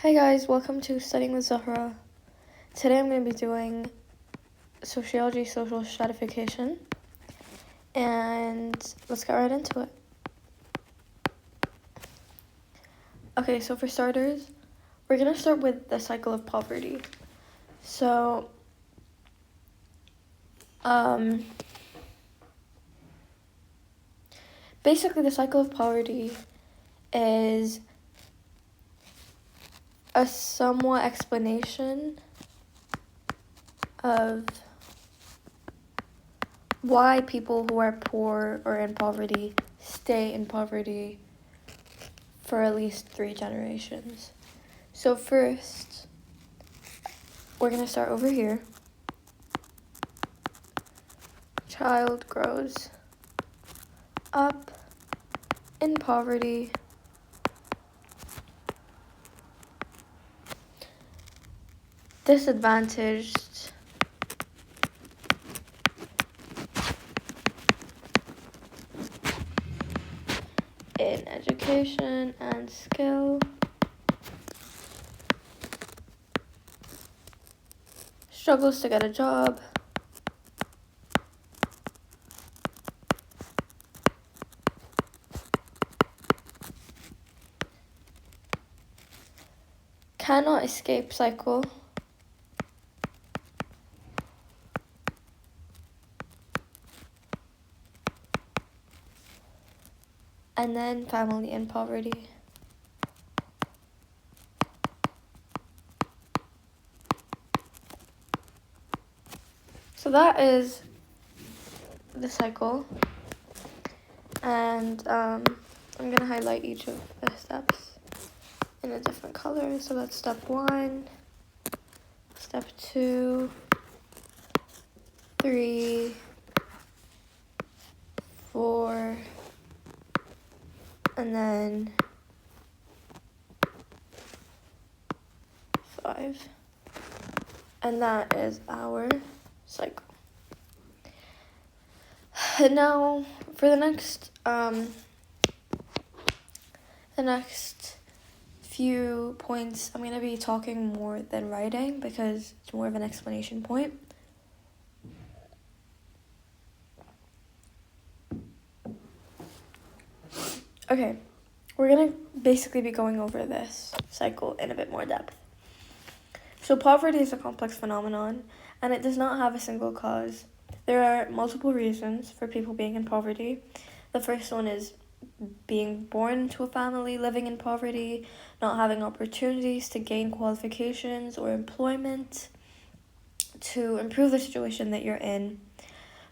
Hey guys, welcome to Studying with Zahra. Today I'm going to be doing Sociology, Social Stratification, and let's get right into it. Okay, so for starters, we're going to start with the cycle of poverty. So, basically the cycle of poverty is a somewhat explanation of why people who are poor or in poverty stay in poverty for at least 3 generations. So first, we're going to start over here. Child grows up in poverty, disadvantaged, in education and skill, struggles to get a job, cannot escape cycle, and then family in poverty. So that is the cycle, and I'm going to highlight each of the steps in a different color. So that's step 1, step 2, 3, 4, and then 5. And that is our cycle. Now, for the next few points, I'm going to be talking more than writing because it's more of an explanation point. Okay, we're going to basically be going over this cycle in a bit more depth. So poverty is a complex phenomenon, and it does not have a single cause. There are multiple reasons for people being in poverty. The first one is being born into a family living in poverty, not having opportunities to gain qualifications or employment to improve the situation that you're in,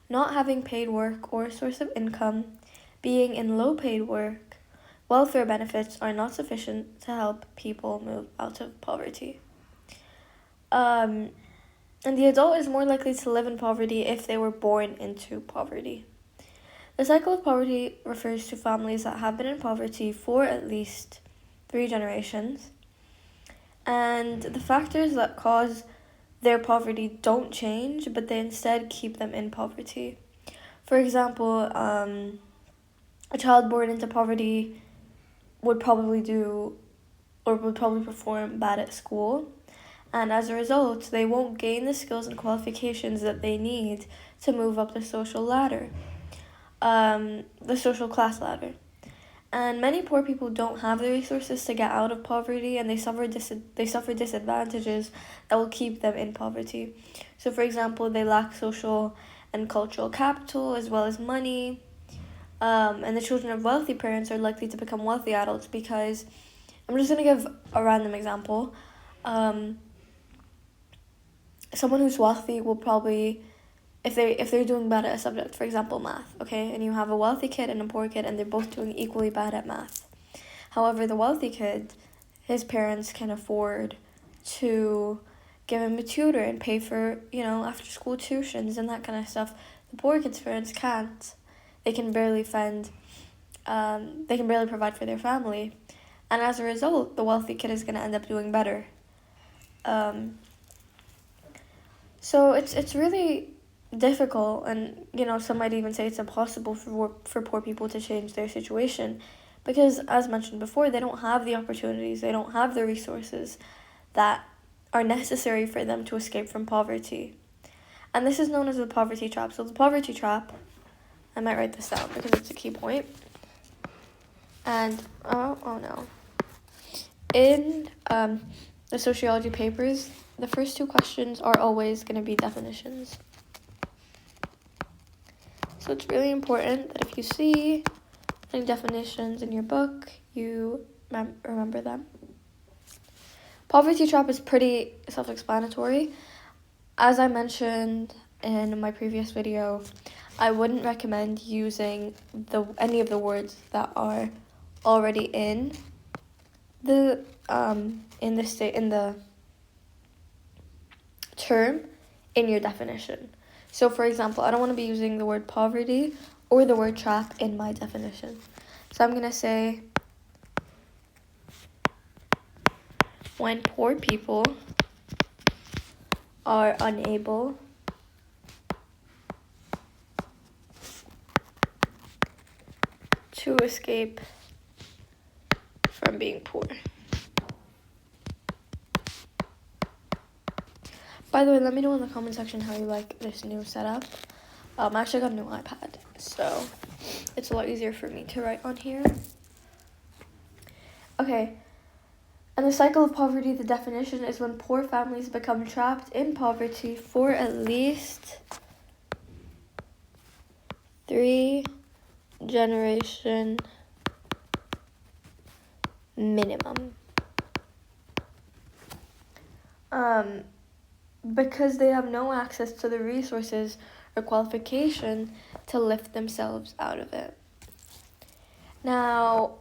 not having paid work or a source of income, being in low paid work. Welfare benefits are not sufficient to help people move out of poverty. And the adult is more likely to live in poverty if they were born into poverty. The cycle of poverty refers to families that have been in poverty for at least 3 generations, and the factors that cause their poverty don't change, but they instead keep them in poverty. For example, a child born into poverty would probably perform bad at school, and as a result, they won't gain the skills and qualifications that they need to move up the social ladder, the social class ladder. And many poor people don't have the resources to get out of poverty, and they suffer disadvantages that will keep them in poverty. So, for example, they lack social and cultural capital as well as money. And the children of wealthy parents are likely to become wealthy adults because, I'm just going to give a random example. Someone who's wealthy will probably, if they're doing bad at a subject, for example, math, okay, and you have a wealthy kid and a poor kid, and they're both doing equally bad at math. However, the wealthy kid, his parents can afford to give him a tutor and pay for, after school tuitions and that kind of stuff. The poor kid's parents can't. They can barely provide for their family. And as a result, the wealthy kid is going to end up doing better. So it's really difficult, and some might even say it's impossible for poor people to change their situation. Because, as mentioned before, they don't have the opportunities, they don't have the resources that are necessary for them to escape from poverty. And this is known as the poverty trap. So the poverty trap, I might write this down because it's a key point. And, oh no. In the sociology papers, the first two questions are always going to be definitions. So it's really important that if you see any definitions in your book, you remember them. Poverty trap is pretty self-explanatory. As I mentioned in my previous video, I wouldn't recommend using any of the words that are already in the term in your definition. So, for example, I don't want to be using the word poverty or the word trap in my definition. So I'm going to say, when poor people are unable to escape from being poor. By the way, let me know in the comment section how you like this new setup. I actually got a new iPad, so it's a lot easier for me to write on here. Okay, and the cycle of poverty, the definition is when poor families become trapped in poverty for at least 3 generations minimum. Because they have no access to the resources or qualification to lift themselves out of it. Now,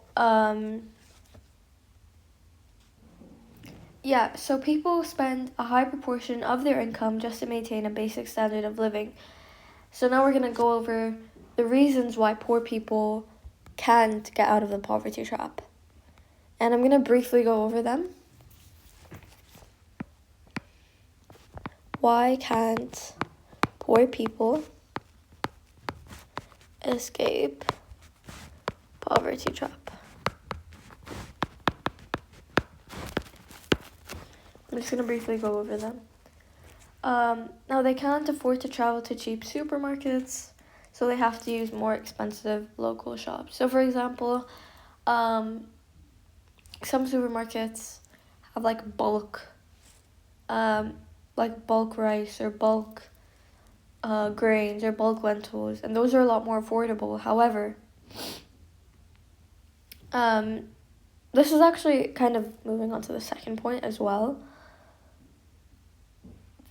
so people spend a high proportion of their income just to maintain a basic standard of living. So now we're going to go over the reasons why poor people can't get out of the poverty trap. And I'm going to briefly go over them. Why can't poor people escape poverty trap? I'm just going to briefly go over them. Now, they can't afford to travel to cheap supermarkets, so they have to use more expensive local shops. So, for example, some supermarkets have bulk rice or bulk grains or bulk lentils, and those are a lot more affordable. However, this is actually kind of moving on to the second point as well.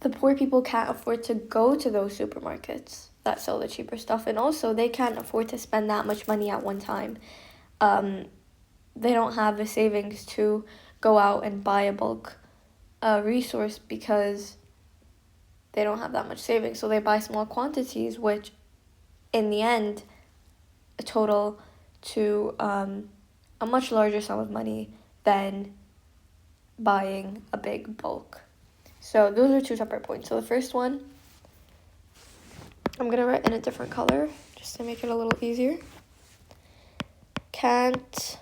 The poor people can't afford to go to those supermarkets that sell the cheaper stuff, and also they can't afford to spend that much money at one time. They don't have the savings to go out and buy a bulk resource because they don't have that much savings. So they buy small quantities, which in the end total to a much larger sum of money than buying a big bulk. So those are two separate points. So the first one, I'm going to write in a different color just to make it a little easier. Can't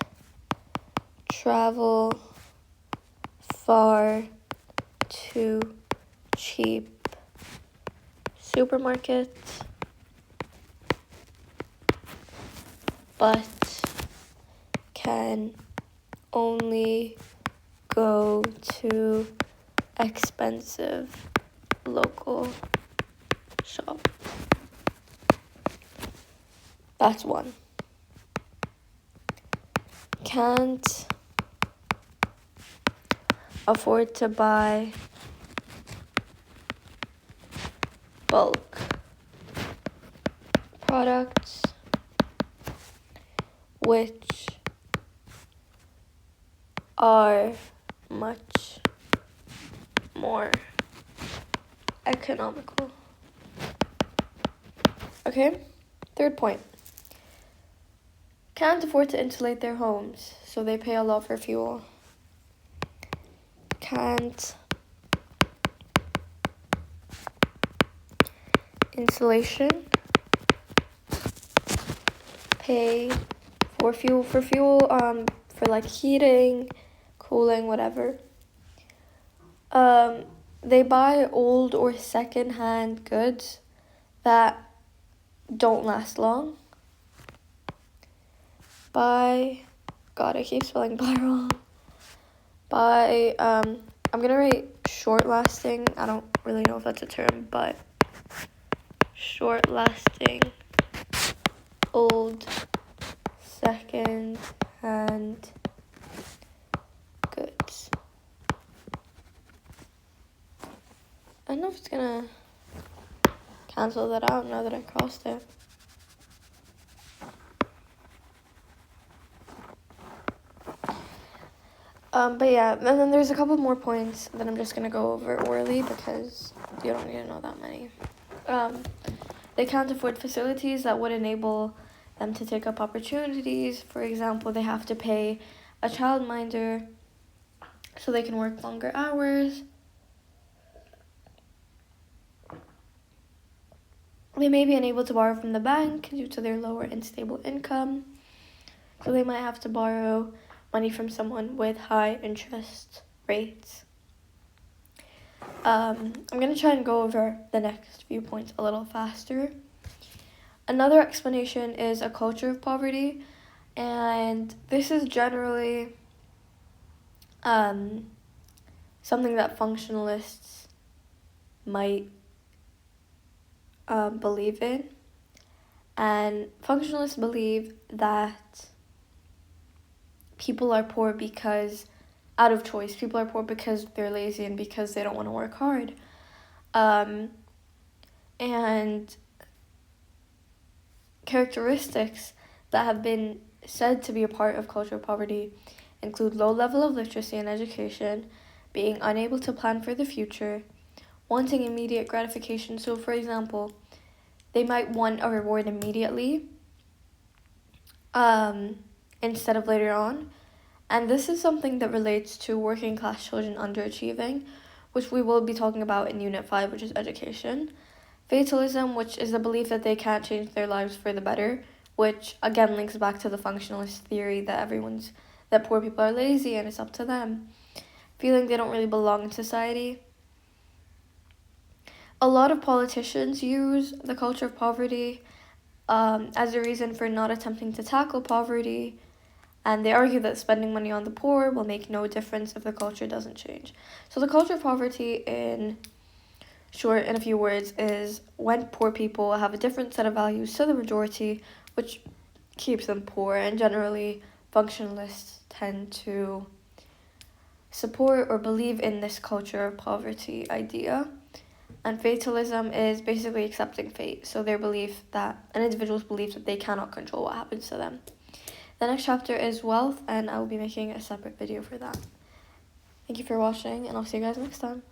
travel far to cheap supermarkets, but can only go to expensive local shop. That's one. Can't afford to buy bulk products, which are much more economical. Okay, third point. Can't afford to insulate their homes, so they pay a lot for fuel. Can't insulation, pay for fuel, for like heating, cooling, whatever. They buy old or second-hand goods that don't last long. God, I keep spelling buy wrong. I'm gonna write short-lasting. I don't really know if that's a term, but short-lasting, old, second-hand goods. I don't know if it's gonna cancel that out now that I crossed it. But yeah, and then there's a couple more points that I'm just gonna go over orally because you don't need to know that many. They can't afford facilities that would enable them to take up opportunities. For example, they have to pay a childminder so they can work longer hours. They may be unable to borrow from the bank due to their lower and stable income. So they might have to borrow money from someone with high interest rates. I'm going to try and go over the next few points a little faster. Another explanation is a culture of poverty, and this is generally something that functionalists might believe in. And functionalists believe that people are poor because out of choice. People are poor because they're lazy and because they don't want to work hard. And characteristics that have been said to be a part of cultural poverty include low level of literacy and education, being unable to plan for the future, wanting immediate gratification. So, for example, they might want a reward immediately instead of later on. And this is something that relates to working class children underachieving, which we will be talking about in Unit 5, which is education. Fatalism, which is the belief that they can't change their lives for the better, which again links back to the functionalist theory that poor people are lazy and it's up to them. Feeling they don't really belong in society. A lot of politicians use the culture of poverty as a reason for not attempting to tackle poverty, and they argue that spending money on the poor will make no difference if the culture doesn't change. So the culture of poverty, in short, in a few words, is when poor people have a different set of values to the majority, which keeps them poor, and generally functionalists tend to support or believe in this culture of poverty idea. And fatalism is basically accepting fate, so their belief that an individual's belief that they cannot control what happens to them. The next chapter is wealth, and I will be making a separate video for that. Thank you for watching, and I'll see you guys next time.